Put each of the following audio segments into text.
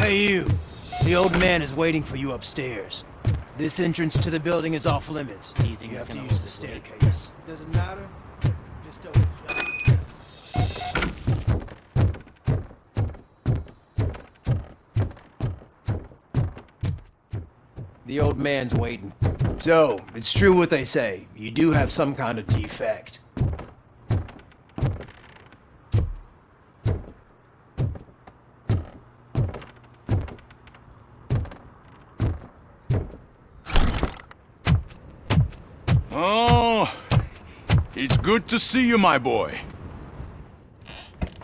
Hey you! The old man is waiting for you upstairs. This entrance to the building is off limits. Do you think you it's have to gonna use hold the this weight? staircase. Doesn't matter. Just open it. The old man's waiting. So, it's true what they say. You do have some kind of defect. Oh, it's good to see you, my boy.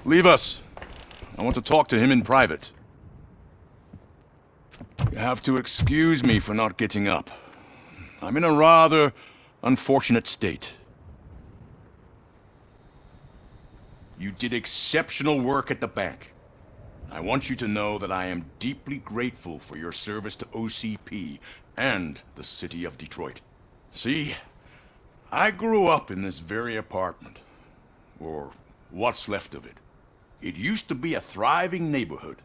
Leave us. I want to talk to him in private. You have to excuse me for not getting up. I'm in a rather unfortunate state. You did exceptional work at the bank. I want you to know that I am deeply grateful for your service to OCP and the city of Detroit. See, I grew up in this very apartment, or what's left of it. It used to be a thriving neighborhood.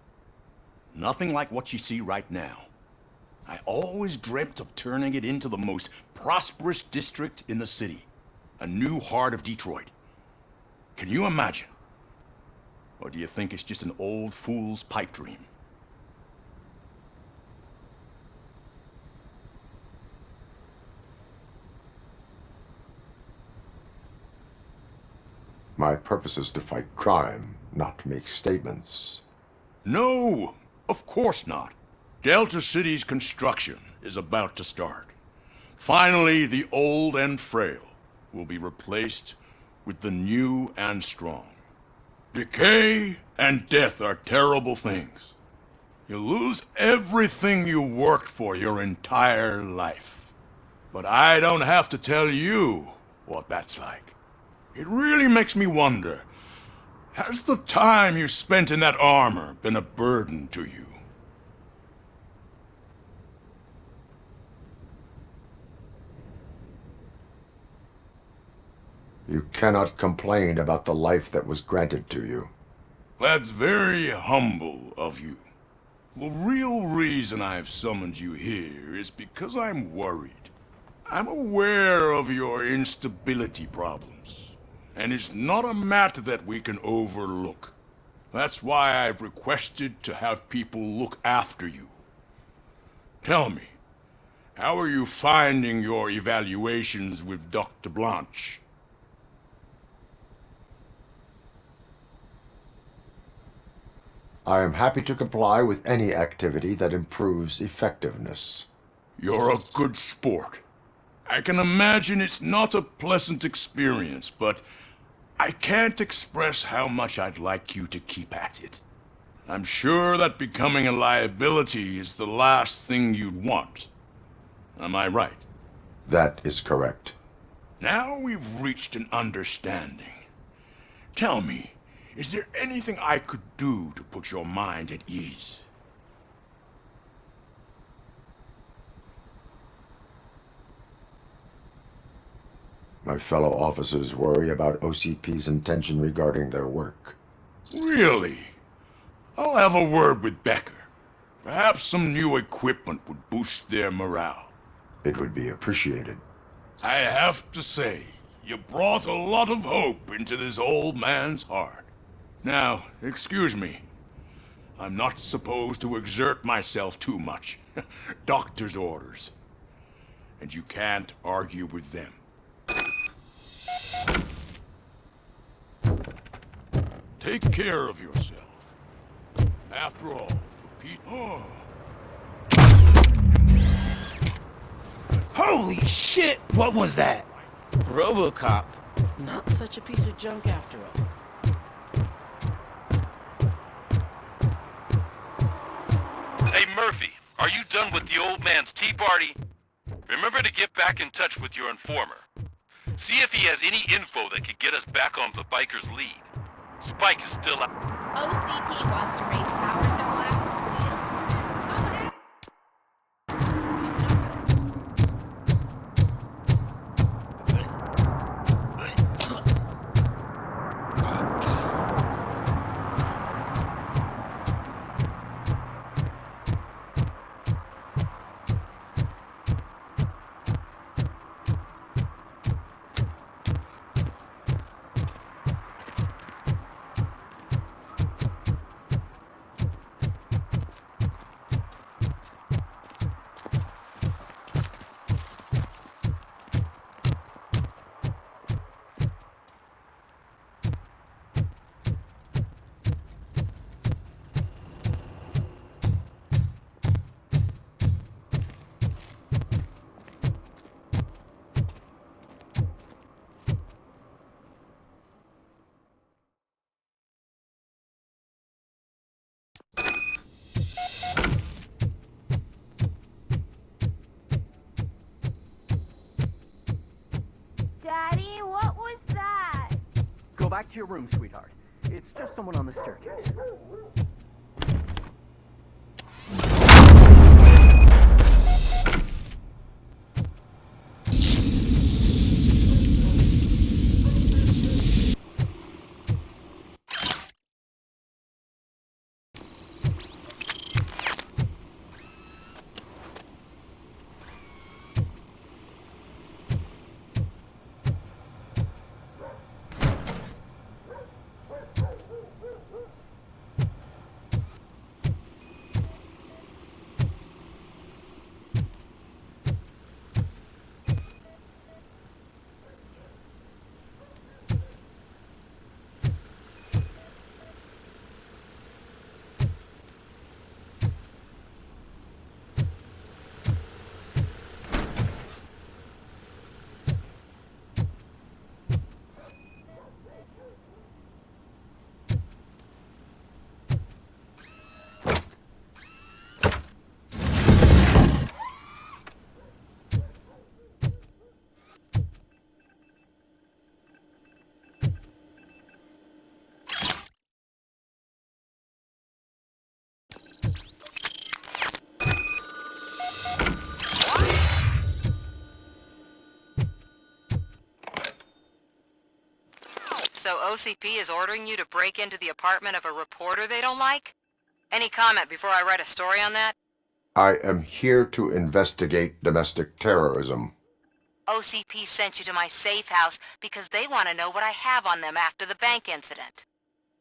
Nothing like what you see right now. I always dreamt of turning it into the most prosperous district in the city. A new heart of Detroit. Can you imagine? Or do you think it's just an old fool's pipe dream? My purpose is to fight crime, not make statements. No, of course not. Delta City's construction is about to start. Finally, the old and frail will be replaced with the new and strong. Decay and death are terrible things. You lose everything you worked for your entire life. But I don't have to tell you what that's like. It really makes me wonder, has the time you spent in that armor been a burden to you? You cannot complain about the life that was granted to you. That's very humble of you. The real reason I've summoned you here is because I'm worried. I'm aware of your instability problems, and it's not a matter that we can overlook. That's why I've requested to have people look after you. Tell me, how are you finding your evaluations with Dr. Blanche? I am happy to comply with any activity that improves effectiveness. You're a good sport. I can imagine it's not a pleasant experience, but I can't express how much I'd like you to keep at it. I'm sure that becoming a liability is the last thing you'd want. Am I right? That is correct. Now we've reached an understanding. Tell me, is there anything I could do to put your mind at ease? My fellow officers worry about OCP's intention regarding their work. Really? I'll have a word with Becker. Perhaps some new equipment would boost their morale. It would be appreciated. I have to say, you brought a lot of hope into this old man's heart. Now, excuse me. I'm not supposed to exert myself too much. Doctor's orders. And you can't argue with them. Take care of yourself. After all, for Pete... Oh. Holy shit! What was that? ROBOCOP. Not such a piece of junk after all. Hey Murphy, are you done with the old man's tea party? Remember to get back in touch with your informer. See if he has any info that could get us back on the biker's lead. Spike is still out. OCP wants to raise towers of glass and steel. Go ahead. Go back to your room, sweetheart. It's just someone on the staircase. So OCP is ordering you to break into the apartment of a reporter they don't like? Any comment before I write a story on that? I am here to investigate domestic terrorism. OCP sent you to my safe house because they want to know what I have on them after the bank incident.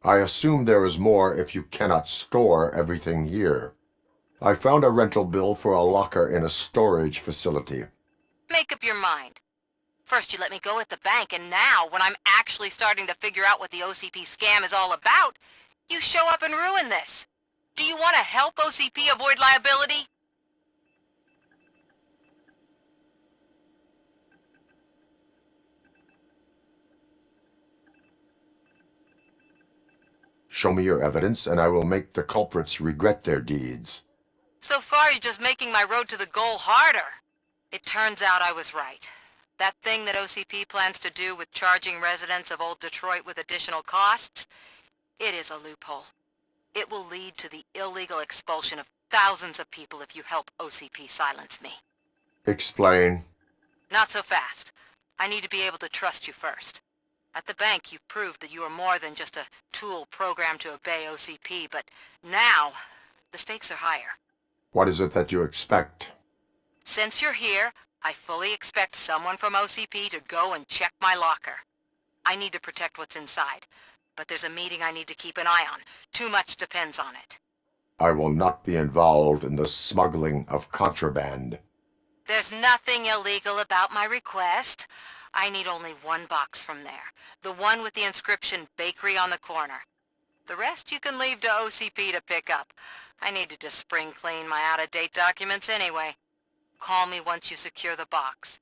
I assume there is more if you cannot store everything here. I found a rental bill for a locker in a storage facility. Make up your mind. First you let me go at the bank, and now, when I'm actually starting to figure out what the OCP scam is all about, you show up and ruin this. Do you want to help OCP avoid liability? Show me your evidence, and I will make the culprits regret their deeds. So far, you're just making my road to the goal harder. It turns out I was right. That thing that OCP plans to do with charging residents of Old Detroit with additional costs, it is a loophole. It will lead to the illegal expulsion of thousands of people if you help OCP silence me. Explain. Not so fast. I need to be able to trust you first. At the bank, you've proved that you are more than just a tool programmed to obey OCP, but now, the stakes are higher. What is it that you expect? Since you're here, I fully expect someone from OCP to go and check my locker. I need to protect what's inside, but there's a meeting I need to keep an eye on. Too much depends on it. I will not be involved in the smuggling of contraband. There's nothing illegal about my request. I need only one box from there. The one with the inscription Bakery on the corner. The rest you can leave to OCP to pick up. I needed to spring clean my out-of-date documents anyway. Call me once you secure the box.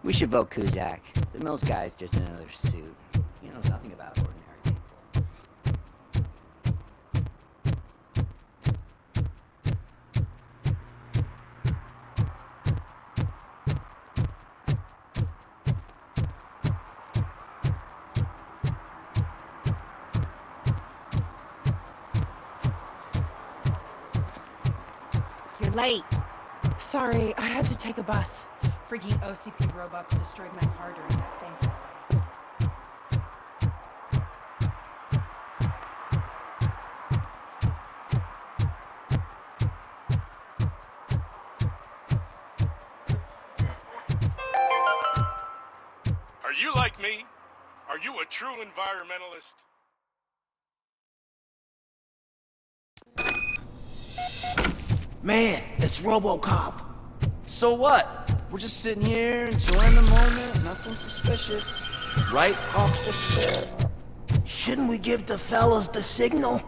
We should vote Kuzak. The Mills guy's just another suit. He knows nothing about ordinary people. You're late. Sorry, I had to take a bus. Freaking OCP robots destroyed my car during that bank robbery. true environmentalist. Man, it's ROBOCOP. So what? We're just sitting here enjoying the moment, nothing suspicious. Right off the ship. Shouldn't we give the fellas the signal?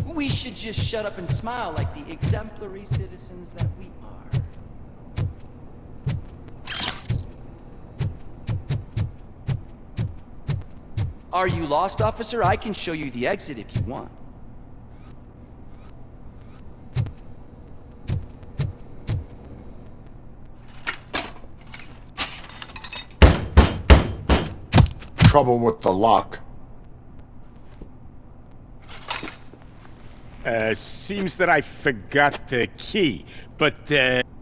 We should just shut up and smile like the exemplary citizens that we are. Are you lost, officer? I can show you the exit if you want. Trouble with the lock. Seems that I forgot the key, but,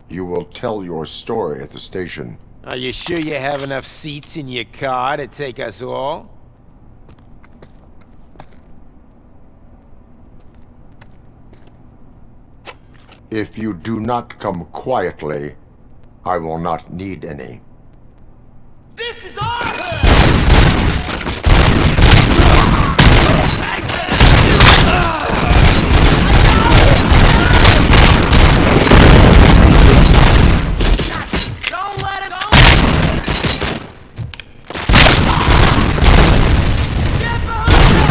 You will tell your story at the station. are you sure you have enough seats in your car to take us all? If you do not come quietly, I will not need any. This is our Don't let it Get behind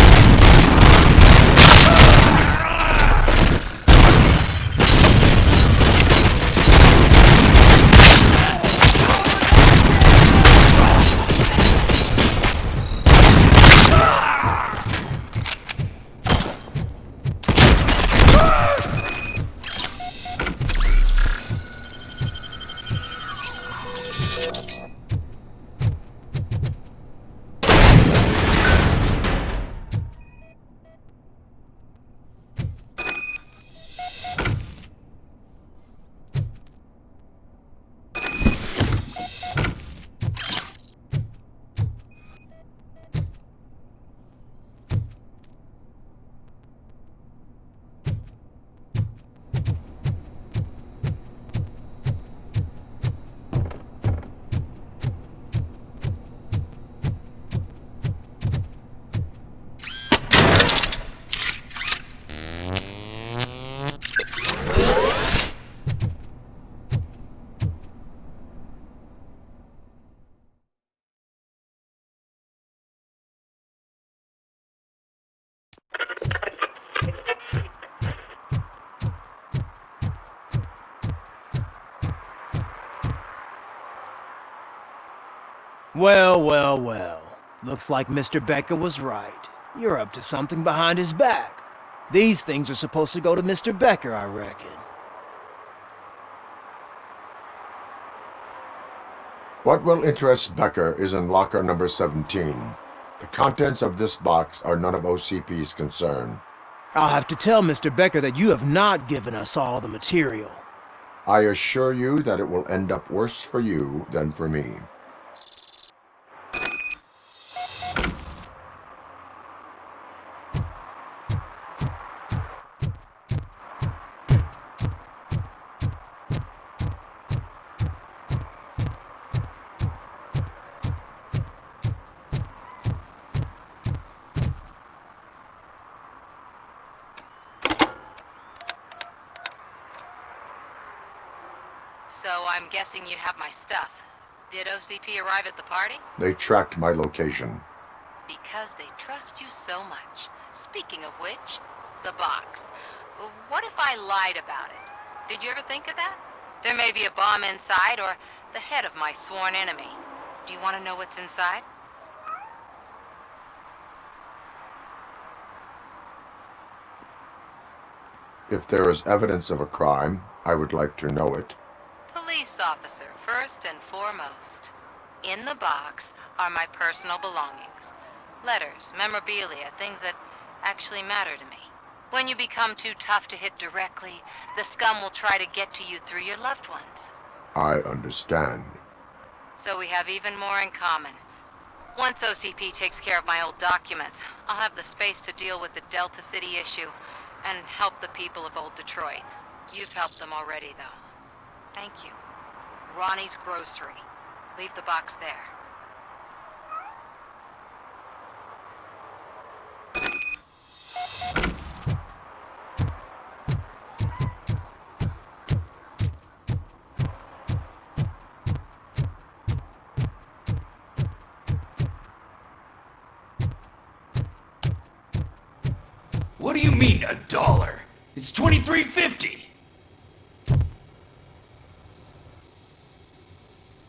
Well, well, well. Looks like Mr. Becker was right. You're up to something behind his back. These things are supposed to go to Mr. Becker, I reckon. What will interest Becker is in locker number 17. The contents of this box are none of OCP's concern. I'll have to tell Mr. Becker that you have not given us all the material. I assure you that it will end up worse for you than for me. So I'm guessing you have my stuff. Did OCP arrive at the party? They tracked my location. Because they trust you so much. Speaking of which, the box. What if I lied about it? Did you ever think of that? There may be a bomb inside or the head of my sworn enemy. Do you want to know what's inside? If there is evidence of a crime, I would like to know it. Police officer, first and foremost. In the box are my personal belongings. Letters, memorabilia, things that actually matter to me. When you become too tough to hit directly, the scum will try to get to you through your loved ones. I understand. So we have even more in common. Once OCP takes care of my old documents, I'll have the space to deal with the Delta City issue and help the people of Old Detroit. You've helped them already, though. Thank you. Ronnie's Grocery. Leave the box there. What do you mean, $1? It's $23.50.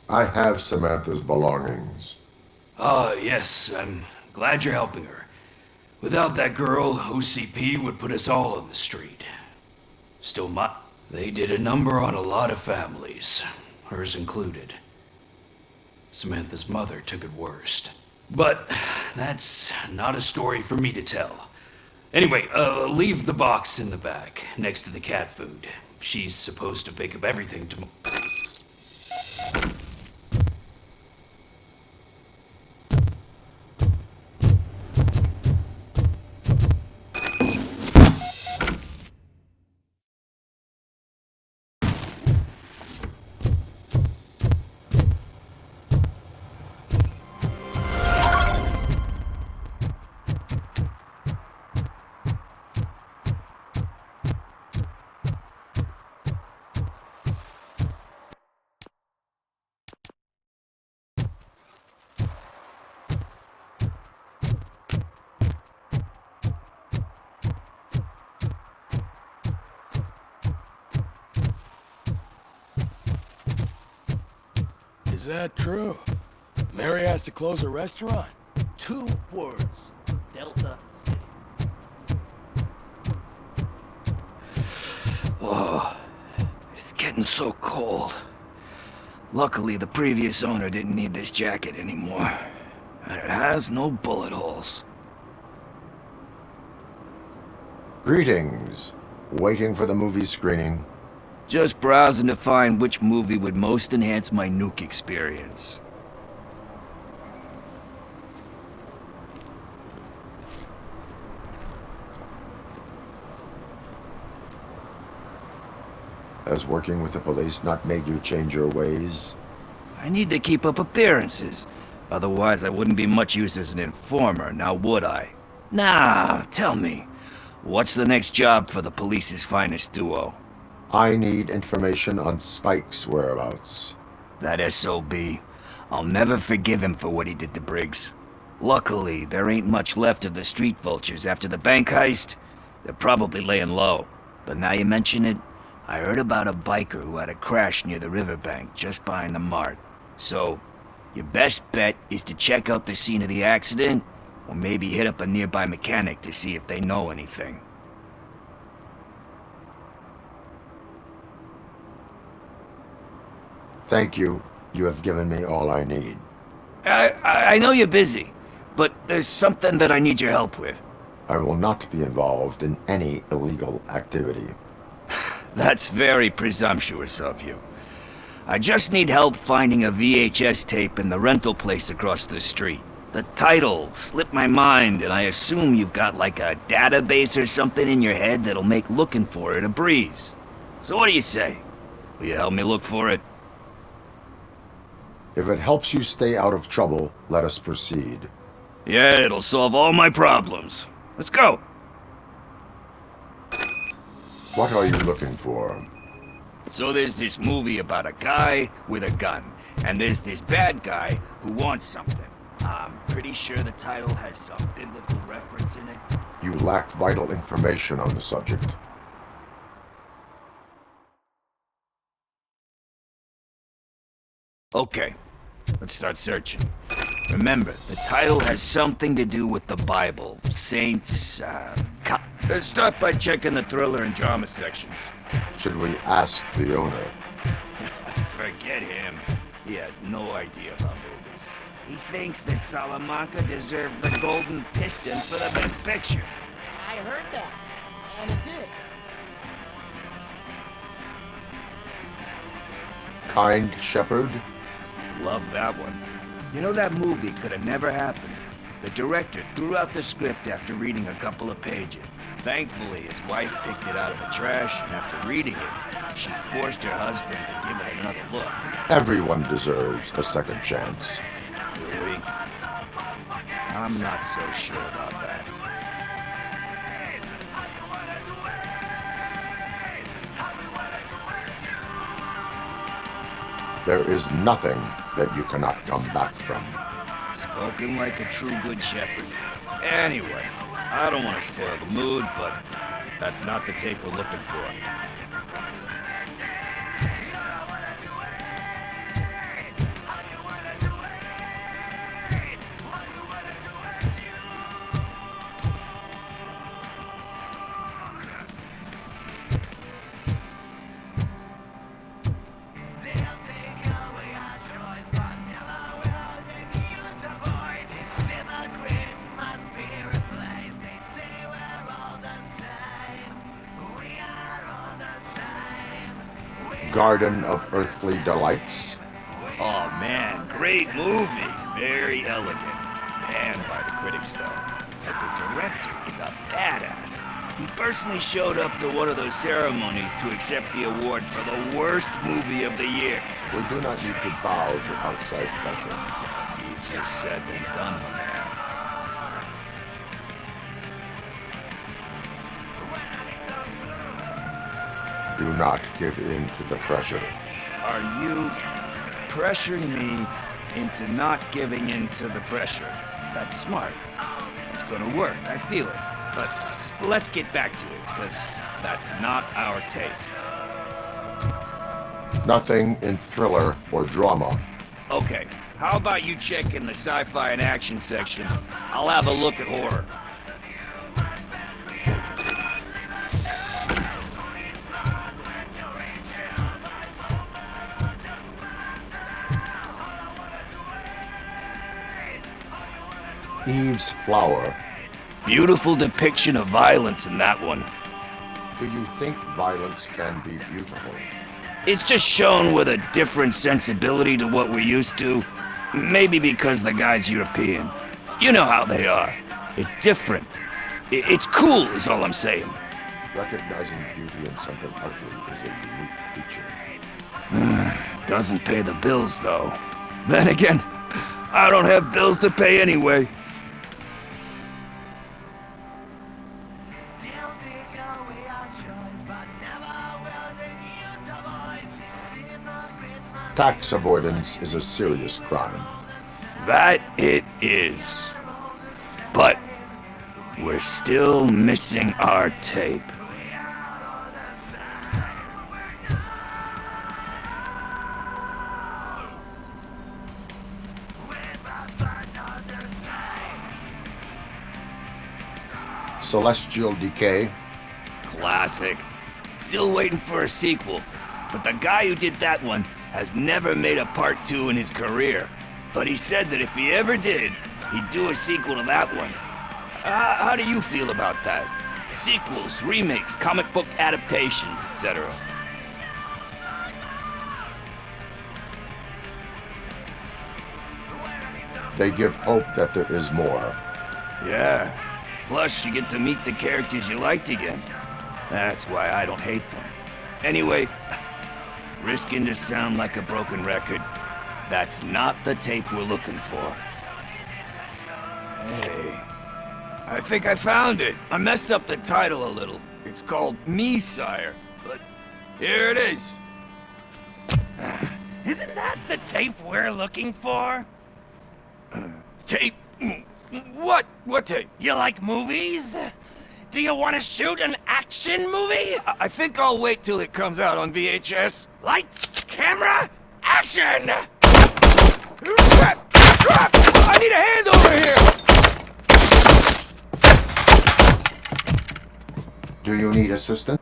I have Samantha's belongings. Ah, yes, I'm glad you're helping her. Without that girl, OCP would put us all on the street. Still, they did a number on a lot of families, hers included. Samantha's mother took it worst. But that's not a story for me to tell. Anyway, leave the box in the back, next to the cat food. She's supposed to pick up everything tomorrow. Is that true? Mary has to close her restaurant? 2 words. Delta City. Oh, it's getting so cold. Luckily, the previous owner didn't need this jacket anymore. And it has no bullet holes. Greetings. Waiting for the movie screening. Just browsing to find which movie would most enhance my nuke experience. Has working with the police not made you change your ways? I need to keep up appearances. Otherwise, I wouldn't be much use as an informer, now would I? Nah, tell me. What's the next job for the police's finest duo? I need information on Spike's whereabouts. That SOB. I'll never forgive him for what he did to Briggs. Luckily, there ain't much left of the street vultures after the bank heist. They're probably laying low. But now you mention it, I heard about a biker who had a crash near the riverbank just behind the mart. So, your best bet is to check out the scene of the accident, or maybe hit up a nearby mechanic to see if they know anything. Thank you. You have given me all I need. I know you're busy, but there's something that I need your help with. I will not be involved in any illegal activity. That's very presumptuous of you. I just need help finding a VHS tape in the rental place across the street. The title slipped my mind, and I assume you've got like a database or something in your head that'll make looking for it a breeze. So what do you say? Will you help me look for it? If it helps you stay out of trouble, let us proceed. Yeah, it'll solve all my problems. Let's go. What are you looking for? So there's this movie about a guy with a gun, and there's this bad guy who wants something. I'm pretty sure the title has some biblical reference in it. You lack vital information on the subject. Okay, let's start searching. Remember, the title has something to do with the Bible, saints, Let's start by checking the thriller and drama sections. Should we ask the owner? Forget him. He has no idea about movies. He thinks that Salamanca deserved the Golden Piston for the Best Picture. I heard that, and it did. Kind Shepherd? Love that one. You know, that movie could have never happened. The director threw out the script after reading a couple of pages. Thankfully, his wife picked it out of the trash, and after reading it, she forced her husband to give it another look. Everyone deserves a second chance. Do we? I'm not so sure about that. There is nothing that you cannot come back from. Spoken like a true good shepherd. Anyway, I don't want to spoil the mood, but that's not the tape we're looking for. Garden of Earthly Delights. Oh man, great movie. Very elegant. Panned by the critics though. But the director is a badass. He personally showed up to one of those ceremonies to accept the award for the worst movie of the year. We do not need to bow to outside pressure. Easier said than done, my man. Do not give in to the pressure. Are you pressuring me into not giving in to the pressure? That's smart. It's gonna work, I feel it. But let's get back to it, because that's not our tape. Nothing in thriller or drama. Okay, how about you check in the sci-fi and action section? I'll have a look at horror. Eve's Flower. Beautiful depiction of violence in that one. Do you think violence can be beautiful? It's just shown with a different sensibility to what we're used to. Maybe because the guy's European. You know how they are. It's different. It's cool is all I'm saying. Recognizing beauty in something ugly is a unique feature. Doesn't pay the bills though. Then again, I don't have bills to pay anyway. Tax avoidance is a serious crime. That it is. But we're still missing our tape. Celestial Decay. Classic. Still waiting for a sequel. But the guy who did that one has never made a part 2 in his career. But he said that if he ever did, he'd do a sequel to that one. How do you feel about that? Sequels, remakes, comic book adaptations, etc. They give hope that there is more. Yeah. Plus, you get to meet the characters you liked again. That's why I don't hate them. Anyway, risking to sound like a broken record, that's not the tape we're looking for. Hey, I think I found it. I messed up the title a little. It's called Me, Sire, but here it is. Isn't that the tape we're looking for? Tape? What? What tape? You like movies? Do you want to shoot an action movie? I think I'll wait till it comes out on VHS. Lights, camera, action! Crap! Crap! I need a hand over here! Do you need assistance?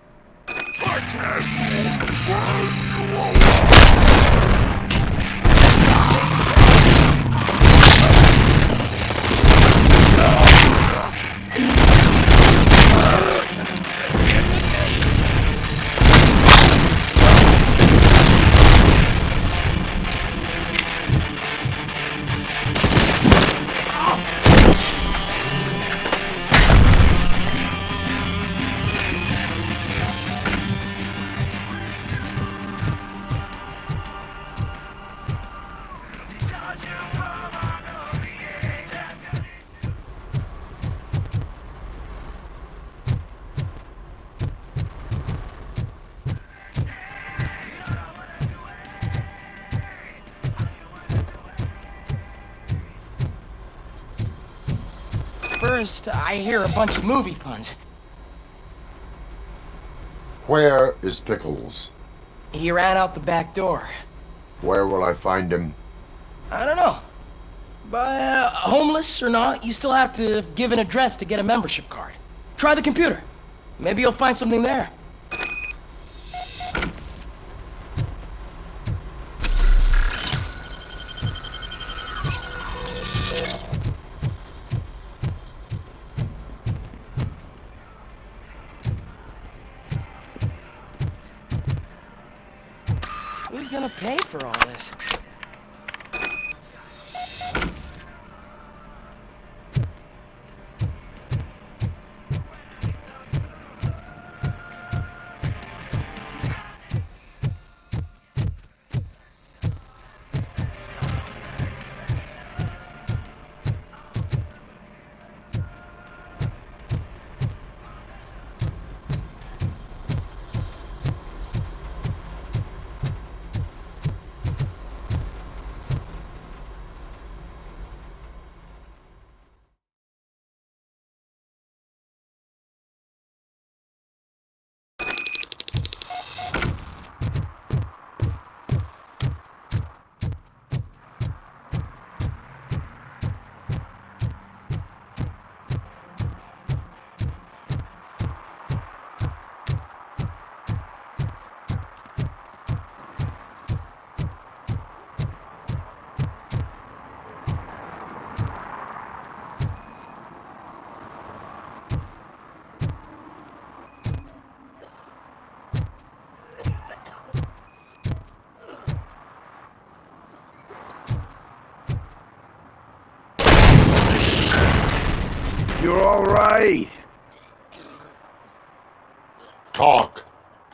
First, I hear a bunch of movie puns. Where is Pickles? He ran out the back door. Where will I find him? I don't know. But homeless or not, you still have to give an address to get a membership card. Try the computer. Maybe you'll find something there. Who's gonna pay for all this? You're all right. Talk.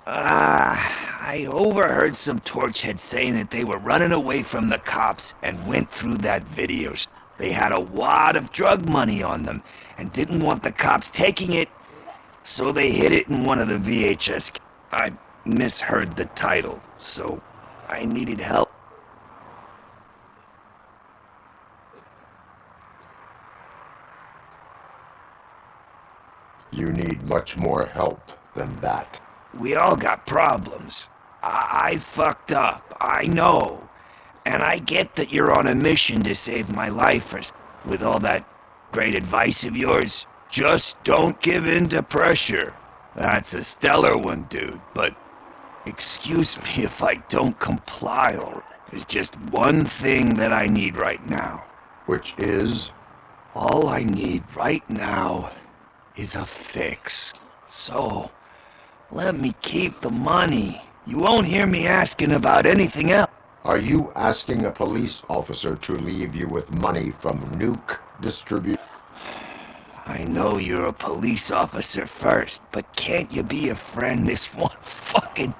I overheard some torchheads saying that they were running away from the cops and went through that video. They had a wad of drug money on them and didn't want the cops taking it, so they hid it in one of the VHS. I misheard the title, so I needed help. You need much more help than that. We all got problems. I fucked up, I know. And I get that you're on a mission to save my life with all that great advice of yours. Just don't give in to pressure. That's a stellar one, dude, but excuse me if I don't comply. There's just one thing that I need right now. Which is? All I need right now is a fix. So, let me keep the money. You won't hear me asking about anything else. Are you asking a police officer to leave you with money from nuke distribute? I know you're a police officer first, but can't you be a friend this one fucking...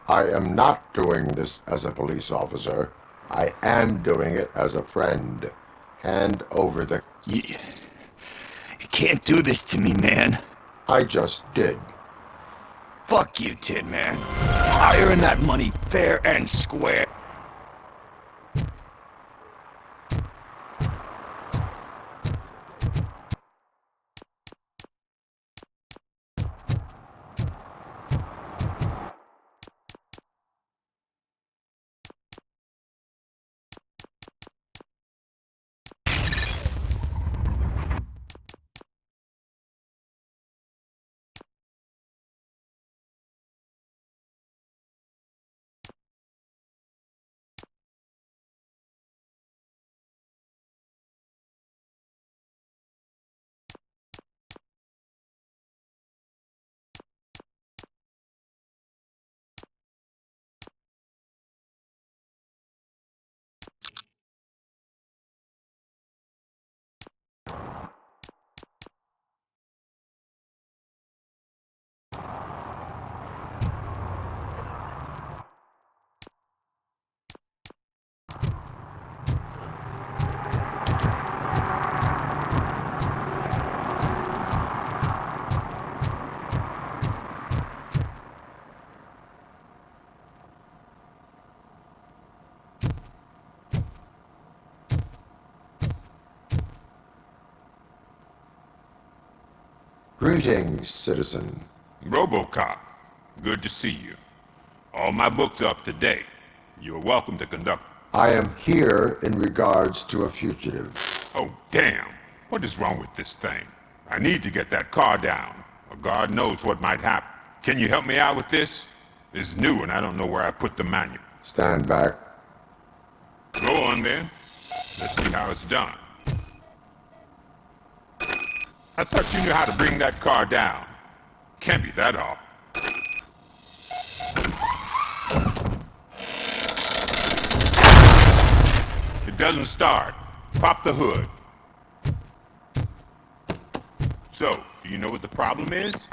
I am not doing this as a police officer. I am doing it as a friend. Hand over the... You can't do this to me, man. I just did. Fuck you, Tin Man. I earned that money fair and square. Greetings, citizen. ROBOCOP, good to see you. All my books are up to date. You're welcome to conduct. I am here in regards to a fugitive. Oh, damn. What is wrong with this thing? I need to get that car down, or God knows what might happen. Can you help me out with this? It's new and I don't know where I put the manual. Stand back. Go on then. Let's see how it's done. I thought you knew how to bring that car down. Can't be that hard. It doesn't start. Pop the hood. So, do you know what the problem is?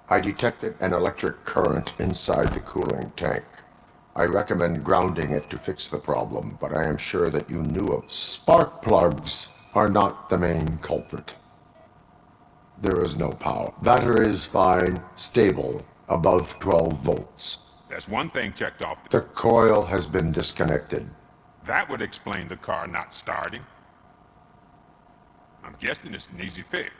I detected an electric current inside the cooling tank. I recommend grounding it to fix the problem, but I am sure that you knew of spark plugs are not the main culprit. There is no power. Battery is fine, stable, above 12 volts. That's one thing checked off. The coil has been disconnected. That would explain the car not starting. I'm guessing it's an easy fix.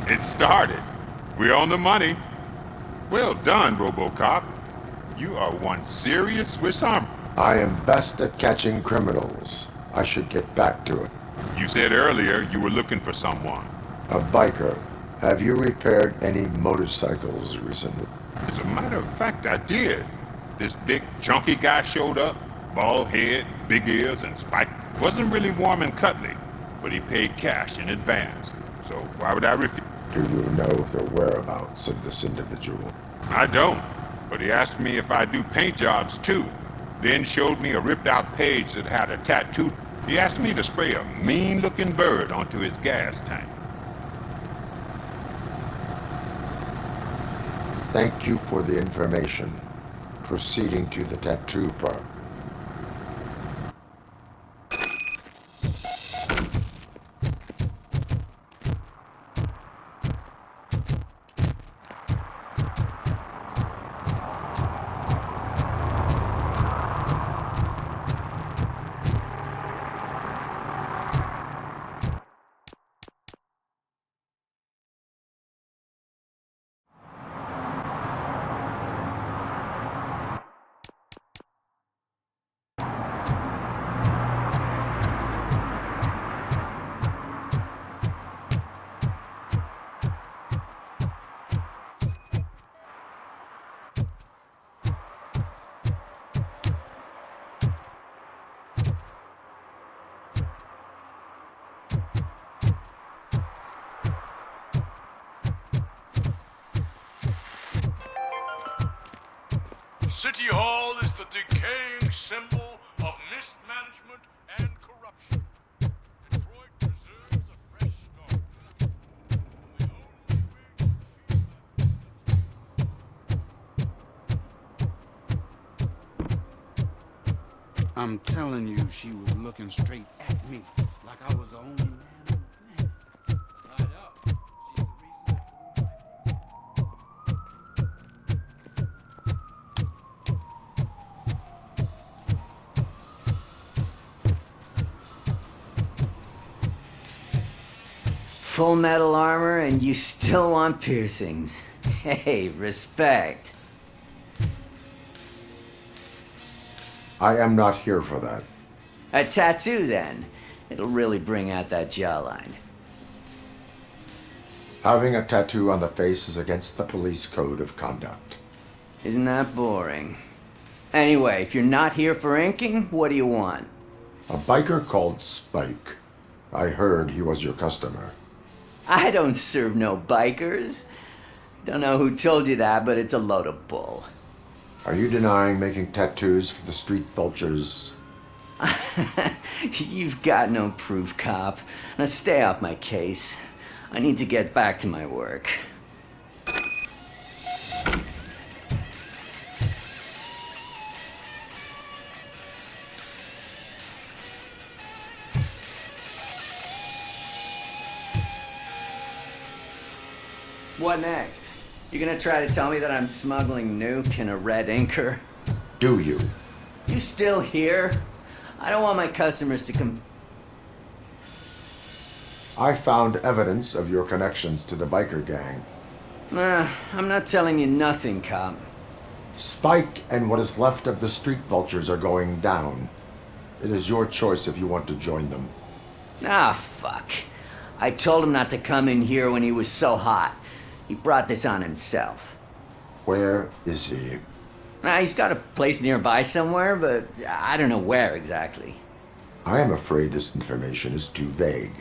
It started. We're on the money. Well done, RoboCop. You are one serious Swiss Army. I am best at catching criminals. I should get back to it. You said earlier you were looking for someone. A biker. Have you repaired any motorcycles recently? As a matter of fact, I did. This big, chunky guy showed up. Bald head, big ears, and spike. Wasn't really warm and cuddly, but he paid cash in advance. So why would I refuse? Do you know the whereabouts of this individual? I don't, but he asked me if I do paint jobs too. Then showed me a ripped out page that had a tattoo. He asked me to spray a mean looking bird onto his gas tank. Thank you for the information. Proceeding to the tattoo part. City Hall is the decaying symbol of mismanagement and corruption. Detroit deserves a fresh start. The only way to I'm telling you, she was looking straight at me, like I was the only man on the planet. I know. She's the reason Full metal armor and you still want piercings. Hey, respect. I am not here for that. A tattoo, then. It'll really bring out that jawline. Having a tattoo on the face is against the police code of conduct. Isn't that boring? Anyway, if you're not here for inking, what do you want? A biker called Spike. I heard he was your customer. I don't serve no bikers. Don't know who told you that, but it's a load of bull. Are you denying making tattoos for the street vultures? You've got no proof, cop. Now stay off my case. I need to get back to my work. What next? You gonna try to tell me that I'm smuggling nuke in a red inker? Do you? You still here? I don't want my customers to come... I found evidence of your connections to the biker gang. Nah, I'm not telling you nothing, cop. Spike and what is left of the street vultures are going down. It is your choice if you want to join them. Ah, fuck. I told him not to come in here when he was so hot. He brought this on himself. Where is he? He's got a place nearby somewhere, but I don't know where exactly. I am afraid this information is too vague.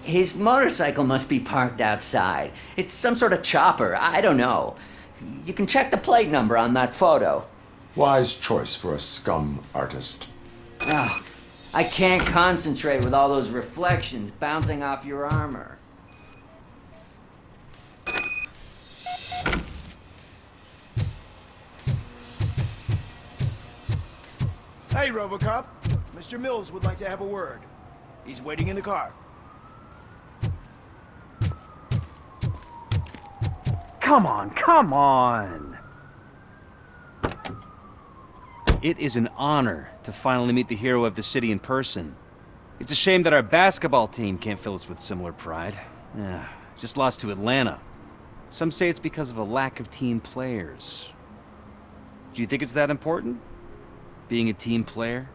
His motorcycle must be parked outside. It's some sort of chopper. I don't know. You can check the plate number on that photo. Wise choice for a scum artist. Oh, I can't concentrate with all those reflections bouncing off your armor. Hey, RoboCop. Mr. Mills would like to have a word. He's waiting in the car. Come on, come on! It is an honor to finally meet the hero of the city in person. It's a shame that our basketball team can't fill us with similar pride. Yeah, just lost to Atlanta. Some say it's because of a lack of team players. Do you think it's that important? Being a team player?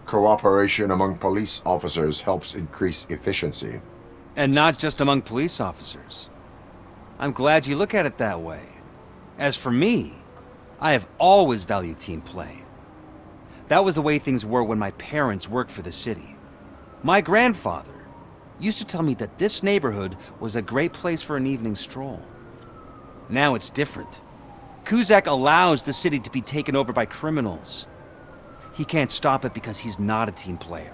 Cooperation among police officers helps increase efficiency. And not just among police officers. I'm glad you look at it that way. As for me, I have always valued team play. That was the way things were when my parents worked for the city. My grandfather used to tell me that this neighborhood was a great place for an evening stroll. Now it's different. Cusack allows the city to be taken over by criminals. He can't stop it because he's not a team player.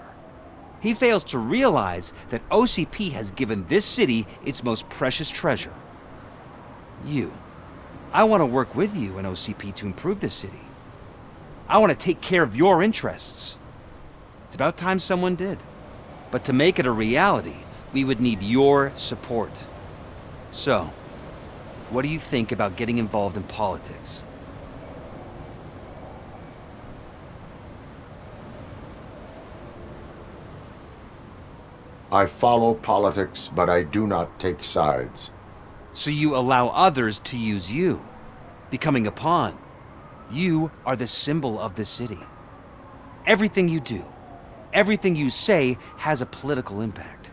He fails to realize that OCP has given this city its most precious treasure. You. I want to work with you and OCP to improve this city. I want to take care of your interests. It's about time someone did. But to make it a reality, we would need your support. So, what do you think about getting involved in politics? I follow politics, but I do not take sides. So you allow others to use you, becoming a pawn. You are the symbol of the city. Everything you do, everything you say has a political impact.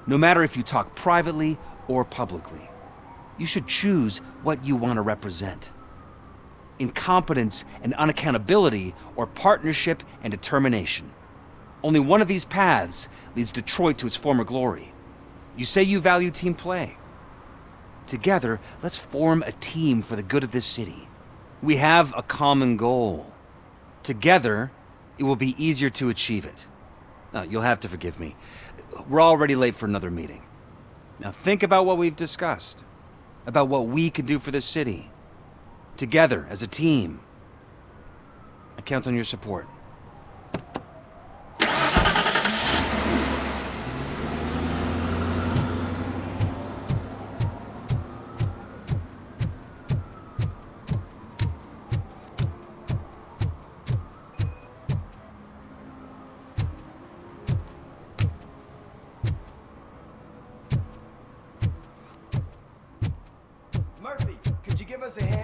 No matter if you talk privately or publicly. You should choose what you want to represent. Incompetence and unaccountability, or partnership and determination. Only one of these paths leads Detroit to its former glory. You say you value team play. Together, let's form a team for the good of this city. We have a common goal. Together, it will be easier to achieve it. Now, you'll have to forgive me. We're already late for another meeting. Now think about what we've discussed. About what we can do for this city. Together, as a team. I count on your support.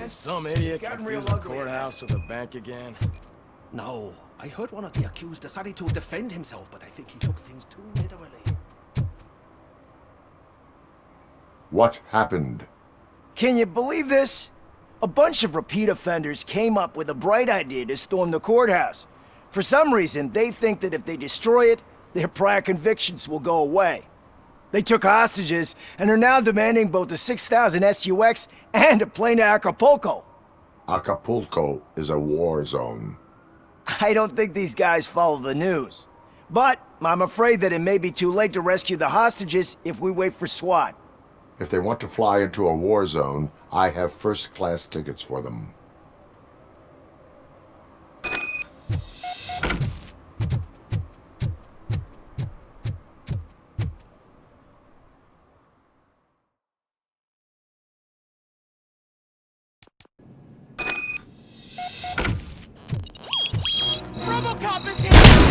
Some idiot confused the courthouse with a bank again. No, I heard one of the accused decided to defend himself, but I think he took things too literally. What happened? Can you believe this? A bunch of repeat offenders came up with a bright idea to storm the courthouse. For some reason, they think that if they destroy it, their prior convictions will go away. They took hostages and are now demanding both a 6,000 SUX and a plane to Acapulco. Acapulco is a war zone. I don't think these guys follow the news. But I'm afraid that it may be too late to rescue the hostages if we wait for SWAT. If they want to fly into a war zone, I have first-class tickets for them. Cop is here!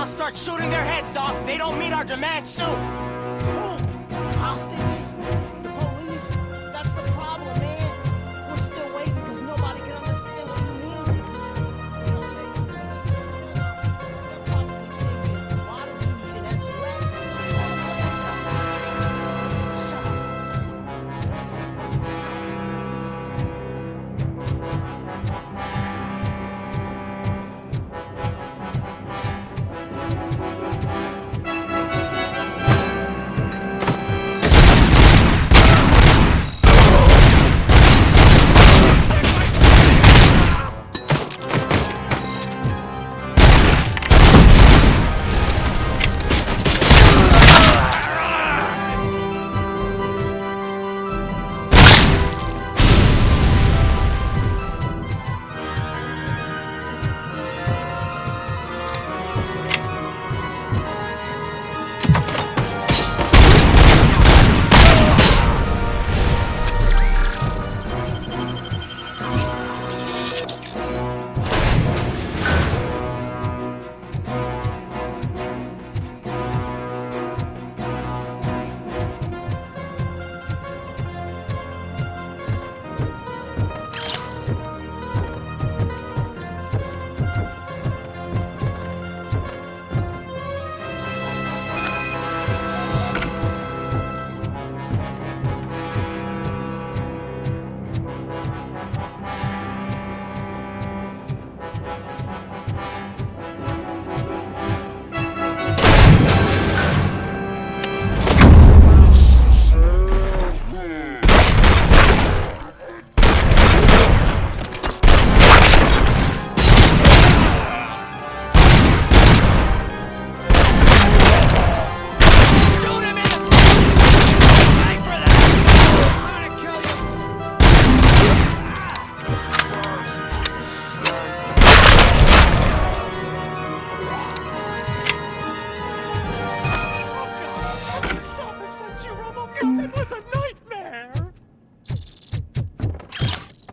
I'll start shooting their heads off if they don't meet our demands soon. Who? Hostages? The police? That's the problem, man. We're still waiting because nobody can understand what you mean. They're probably thinking, why do we need an SOS? Listen, shut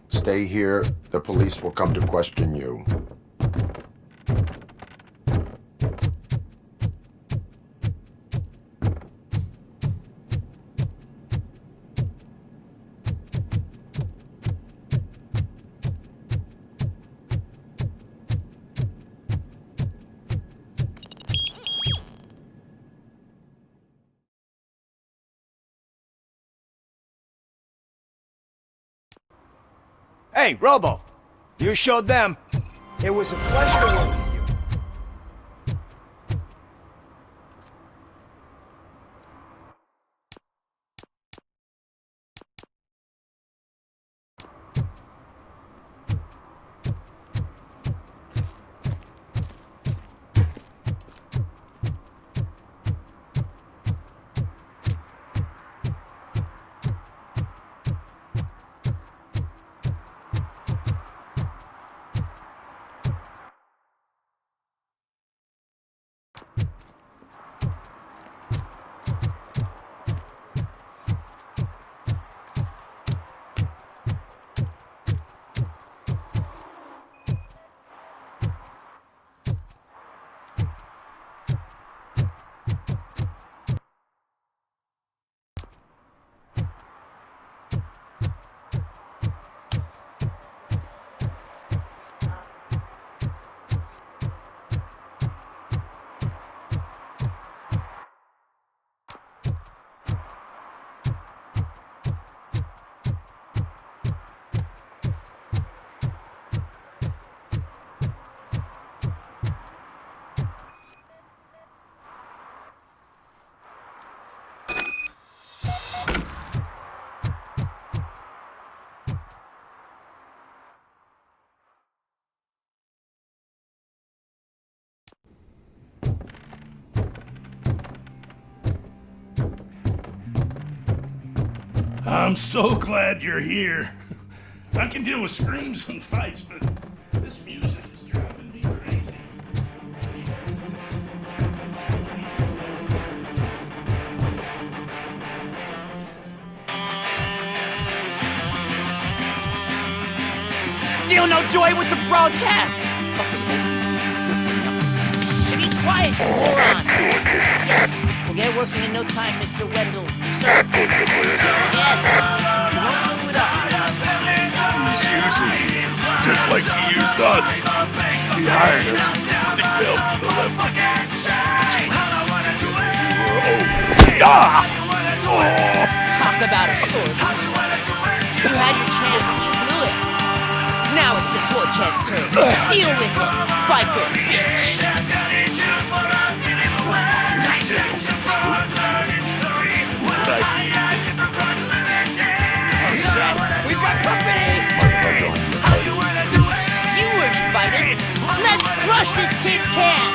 Stay here. The police will come to question you. Hey, Robo! You showed them. It was a pleasure to work with you. I'm so glad you're here. I can deal with screams and fights, but this music is driving me crazy. Still no joy with the broadcast! Fucking OCP's good for nothing. Shitty Quiet, moron! Yes, we'll get working in no time, Mr. Wendell. Sir. Yes! We won't screw it up. He's using you, just like he used us. He hired us, and he failed to deliver. That's when we were over. Ah! Oh! Talk about a sore loser. You had your chance and you blew it. Now it's the tour chance turn. Deal with it, biker bitch. We've got company! You weren't invited. Let's crush this tin can.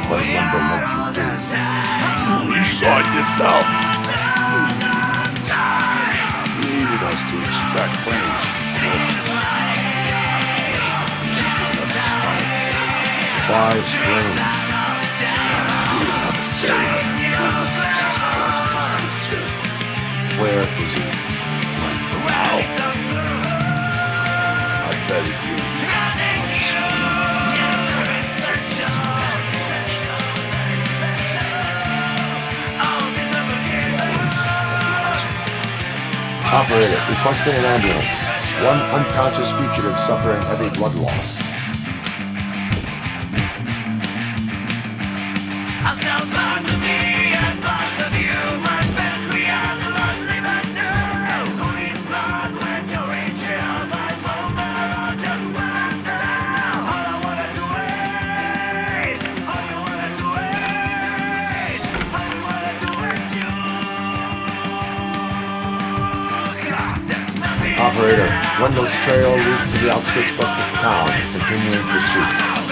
What Wendell make you do? You saw it yourself. You needed us to extract brains from corpses. Why brains? You didn't have a say. His corpse goes to his chest. Where is he? Right now. I bet it you. Operator, requesting an ambulance. One unconscious fugitive suffering heavy blood loss. Operator, Wendell's trail leads to the outskirts west of town, continuing pursuit.